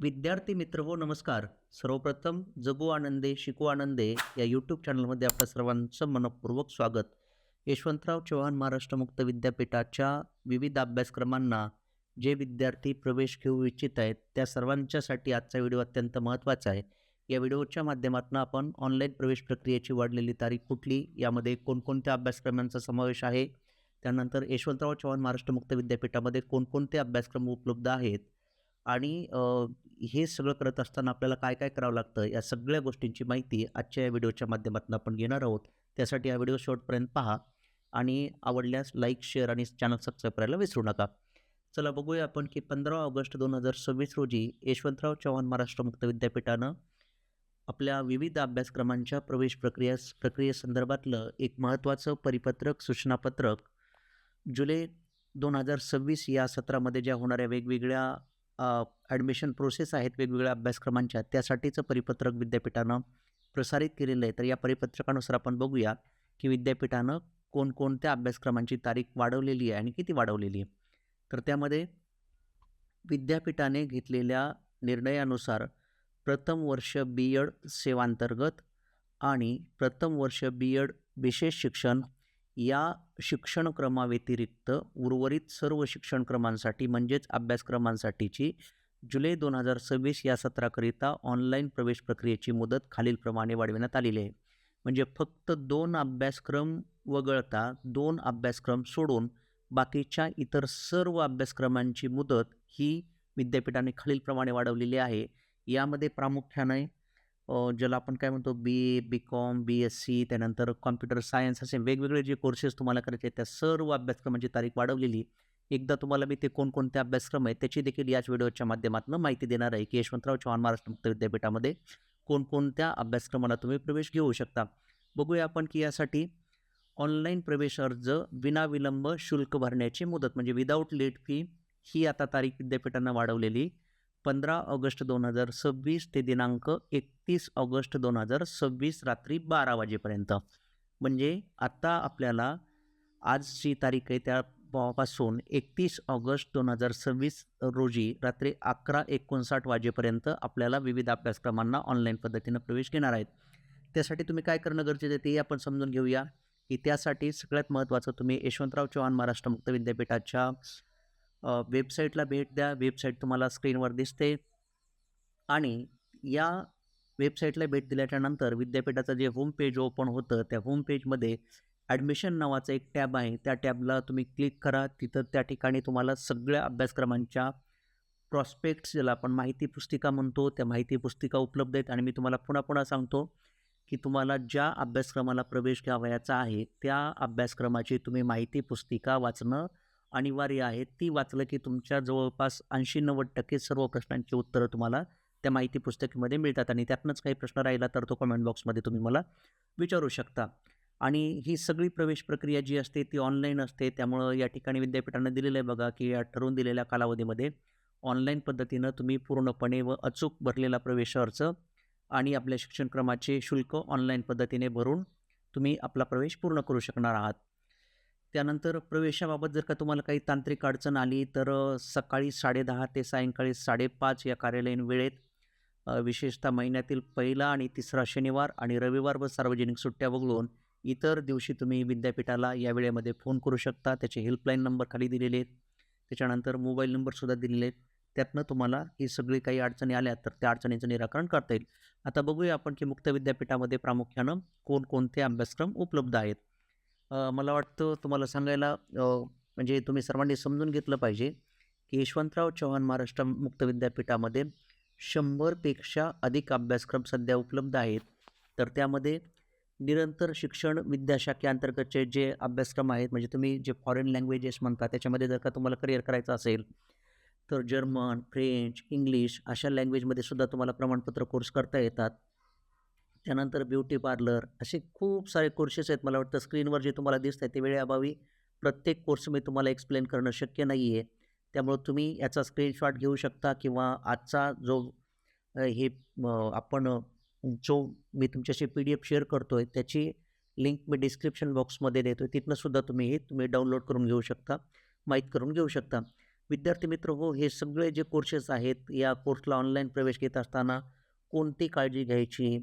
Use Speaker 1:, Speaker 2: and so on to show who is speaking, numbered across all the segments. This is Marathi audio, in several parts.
Speaker 1: विद्यार्थी मित्र हो नमस्कार. सर्वप्रथम जगू आनंदे, शिकू आनंदे या यूट्यूब चॅनलमध्ये आपल्या सर्वांचं मनःपूर्वक स्वागत. यशवंतराव चव्हाण महाराष्ट्र मुक्त विद्यापीठाच्या विविध अभ्यासक्रमांना जे विद्यार्थी प्रवेश घेऊ इच्छित आहेत, त्या सर्वांच्यासाठी आजचा व्हिडिओ अत्यंत महत्त्वाचा आहे. या व्हिडिओच्या माध्यमातून आपण ऑनलाईन प्रवेश प्रक्रियेची वाढलेली तारीख कुठली, यामध्ये कोणकोणत्या अभ्यासक्रमांचा समावेश आहे, त्यानंतर यशवंतराव चव्हाण महाराष्ट्र मुक्त विद्यापीठामध्ये कोणकोणते अभ्यासक्रम उपलब्ध आहेत आणि हे सगळं करत असताना आपल्याला काय काय करावं लागतं, या सगळ्या गोष्टींची माहिती आजच्या या व्हिडिओच्या माध्यमातून आपण घेणार आहोत. त्यासाठी हा व्हिडिओ शेवटपर्यंत पहा आणि आवडल्यास लाईक, शेअर आणि चॅनल सबस्क्राईब करायला विसरू नका. चला बघूया आपण की 15 ऑगस्ट 2026 रोजी यशवंतराव चव्हाण महाराष्ट्र मुक्त विद्यापीठानं आपल्या विविध अभ्यासक्रमांच्या प्रवेश प्रक्रियेसंदर्भातलं एक महत्त्वाचं परिपत्रक, सूचनापत्रक जुलै 2026 या सत्रामध्ये ज्या होणाऱ्या वेगवेगळ्या ॲडमिशन प्रोसेस आहेत वेगवेगळ्या अभ्यासक्रमांच्या, त्यासाठीचं परिपत्रक विद्यापीठानं प्रसारित केलेलं आहे. तर या परिपत्रकानुसार आपण बघूया की विद्यापीठानं कोणकोणत्या अभ्यासक्रमांची तारीख वाढवलेली आहे आणि किती वाढवलेली आहे. तर त्यामध्ये विद्यापीठाने घेतलेल्या निर्णयानुसार प्रथम वर्ष B.Ed सेवांतर्गत आणि प्रथम वर्ष B.Ed विशेष शिक्षण या शिक्षणक्रमाव्यतिरिक्त उर्वरित सर्व शिक्षणक्रमांसाठी म्हणजेच अभ्यासक्रमांसाठीची जुलै 2026 या सत्राकरिता ऑनलाईन प्रवेश प्रक्रियेची मुदत खालीलप्रमाणे वाढविण्यात आलेली आहे. म्हणजे फक्त 2 अभ्यासक्रम वगळता 2 अभ्यासक्रम सोडून बाकीच्या इतर सर्व अभ्यासक्रमांची मुदत ही विद्यापीठाने खालीलप्रमाणे वाढवलेली आहे. यामध्ये प्रामुख्याने ज्याला आपण काय म्हणतो BA, BCom, BSc, त्यानंतर कॉम्प्युटर सायन्स असे वेगवेगळे जे कोर्सेस तुम्हाला करायचे आहेत, त्या सर्व अभ्यासक्रमांची तारीख वाढवलेली. एकदा तुम्हाला मी ते कोणकोणते अभ्यासक्रम आहेत त्याची देखील याच व्हिडिओच्या माध्यमातून माहिती देणार आहे की यशवंतराव चव्हाण महाराष्ट्र मुक्त विद्यापीठामध्ये कोणकोणत्या अभ्यासक्रमाला तुम्ही प्रवेश घेऊ शकता. बघूया आपण की यासाठी ऑनलाईन प्रवेश अर्ज विनाविलंब शुल्क भरण्याची मुदत म्हणजे विदाऊट लेट फी ही आता तारीख विद्यापीठानं वाढवलेली 15 ऑगस्ट 2026 ते दिनांक 31 ऑगस्ट 2026 रात्री 12 वाजेपर्यंत. म्हणजे आता आपल्याला आज जी तारीख आहे त्यापासून 31 ऑगस्ट 2026 रोजी रात्री 11:59 वाजेपर्यंत आपल्याला विविध अभ्यासक्रमांना ऑनलाईन पद्धतीनं प्रवेश घेणार आहेत. त्यासाठी तुम्ही काय करणं गरजेचं आहे ते आपण समजून घेऊया की त्यासाठी सगळ्यात महत्त्वाचं तुम्ही यशवंतराव चव्हाण महाराष्ट्र मुक्त विद्यापीठाच्या वेबसाईटला भेट द्या. वेबसाईट तुम्हाला स्क्रीनवर दिसते आणि या वेबसाईटला भेट दिल्याच्यानंतर विद्यापीठाचं जे होम पेज ओपन होतं, त्या होम पेजमध्ये ॲडमिशन नावाचा एक टॅब आहे. त्या टॅबला तुम्ही क्लिक करा. तिथं त्या ठिकाणी तुम्हाला सगळ्या अभ्यासक्रमांच्या प्रॉस्पेक्ट्स, ज्याला आपण माहिती पुस्तिका म्हणतो, त्या माहिती पुस्तिका उपलब्ध आहेत. आणि मी तुम्हाला पुन्हा पुन्हा सांगतो की तुम्हाला ज्या अभ्यासक्रमाला प्रवेश घ्यावयाचा आहे त्या अभ्यासक्रमाची तुम्ही माहिती पुस्तिका वाचणं अनिवार्य आहे. ती वाचलं की तुमच्या जवळपास 80-90% सर्व प्रश्नांची उत्तरं तुम्हाला त्या माहिती पुस्तिकेमध्ये मिळतात. आणि त्यातनंच काही प्रश्न राहिला तर तो कमेंट बॉक्समध्ये तुम्ही मला विचारू शकता. आणि ही सगळी प्रवेश प्रक्रिया जी असते ती ऑनलाईन असते. त्यामुळं या ठिकाणी विद्यापीठानं दिलेलं आहे बघा की या ठरवून दिलेल्या कालावधीमध्ये ऑनलाईन पद्धतीनं तुम्ही पूर्णपणे व अचूक भरलेला प्रवेश अर्ज आणि आपल्या शिक्षणक्रमाचे शुल्क ऑनलाईन पद्धतीने भरून तुम्ही आपला प्रवेश पूर्ण करू शकणार आहात. त्यानंतर प्रवेशाबाबत जर का तुम्हाला काही तांत्रिक अडचण आली तर सकाळी 10:30 ते सायंकाळी 5:30 या कार्यालयीन वेळेत विशेषतः महिन्यातील पहिला आणि तिसरा शनिवार आणि रविवार व सार्वजनिक सुट्ट्या वगळून इतर दिवशी तुम्ही विद्यापीठाला या वेळेमध्ये फोन करू शकता. त्याचे हेल्पलाईन नंबर खाली दिलेले आहेत. त्याच्यानंतर मोबाईल नंबरसुद्धा दिलेले आहेत. त्यातनं तुम्हाला ही सगळी काही अडचणी आल्या तर त्या अडचणींचं निराकरण करता येईल. आता बघूया आपण की मुक्त विद्यापीठामध्ये प्रामुख्यानं कोणकोणते अभ्यासक्रम उपलब्ध आहेत. मला वाटतं तुम्हाला सांगायला म्हणजे तुम्ही सर्वांनी समजून घेतलं पाहिजे की यशवंतराव चव्हाण महाराष्ट्र मुक्त विद्यापीठामध्ये 100पेक्षा अधिक अभ्यासक्रम सध्या उपलब्ध आहेत. तर त्यामध्ये निरंतर शिक्षण विद्याशाखेअंतर्गतचे जे अभ्यासक्रम आहेत, म्हणजे तुम्ही जे फॉरेन लँग्वेजेस म्हणता त्याच्यामध्ये जर का तुम्हाला करिअर करायचं असेल तर जर्मन, फ्रेंच, इंग्लिश अशा लँग्वेजमध्ये सुद्धा तुम्हाला प्रमाणपत्र कोर्स करता येतात. त्यानंतर ब्युटी पार्लर असे खूप सारे कोर्सेस आहेत. मला वाटतं स्क्रीनवर जे तुम्हाला दिसत आहे ते वेळेअभावी प्रत्येक कोर्स मी तुम्हाला एक्सप्लेन करणं शक्य नाही आहे. त्यामुळं तुम्ही याचा स्क्रीनशॉट घेऊ शकता किंवा आजचा जो हे आपण जो मी तुमच्याशी PDF शेअर करतो आहे त्याची लिंक मी डिस्क्रिप्शन बॉक्समध्ये देतो आहे. तिथनं सुद्धा तुम्ही डाउनलोड करून घेऊ शकता, माहीत करून घेऊ शकता. विद्यार्थी मित्र हो, हे सगळे जे कोर्सेस आहेत, या कोर्सला ऑनलाईन प्रवेश घेत असताना कोणती काळजी घ्यायची,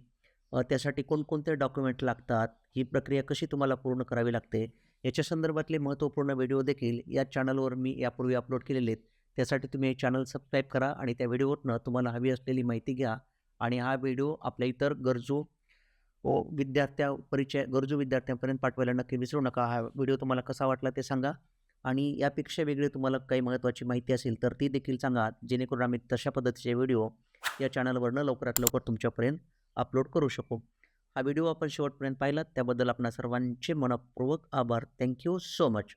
Speaker 1: त्यासाठी कोणकोणते डॉक्युमेंट लागतात, ही प्रक्रिया कशी तुम्हाला पूर्ण करावी लागते, याच्या संदर्भातले महत्त्वपूर्ण व्हिडिओ देखील या चॅनलवर मी यापूर्वी अपलोड केलेले आहेत. त्यासाठी तुम्ही हे चॅनल सबस्क्राईब करा आणि त्या व्हिडिओवरनं तुम्हाला हवी असलेली माहिती घ्या आणि हा व्हिडिओ आपल्या इतर गरजू विद्यार्थ्यांपर्यंत पाठवायला नक्की विसरू नका. हा व्हिडिओ तुम्हाला कसा वाटला ते सांगा आणि यापेक्षा वेगळी तुम्हाला काही महत्त्वाची माहिती असेल तर ती देखील सांगा, जेणेकरून आम्ही तशा पद्धतीचे व्हिडिओ या चॅनलवरनं लवकरात लवकर तुमच्यापर्यंत अपलोड करू शकू. हा व्हिडिओ आपण शेवटपर्यंत पाहिलात त्याबद्दल आपणा सर्वांचे मनःपूर्वक आभार. Thank you so much.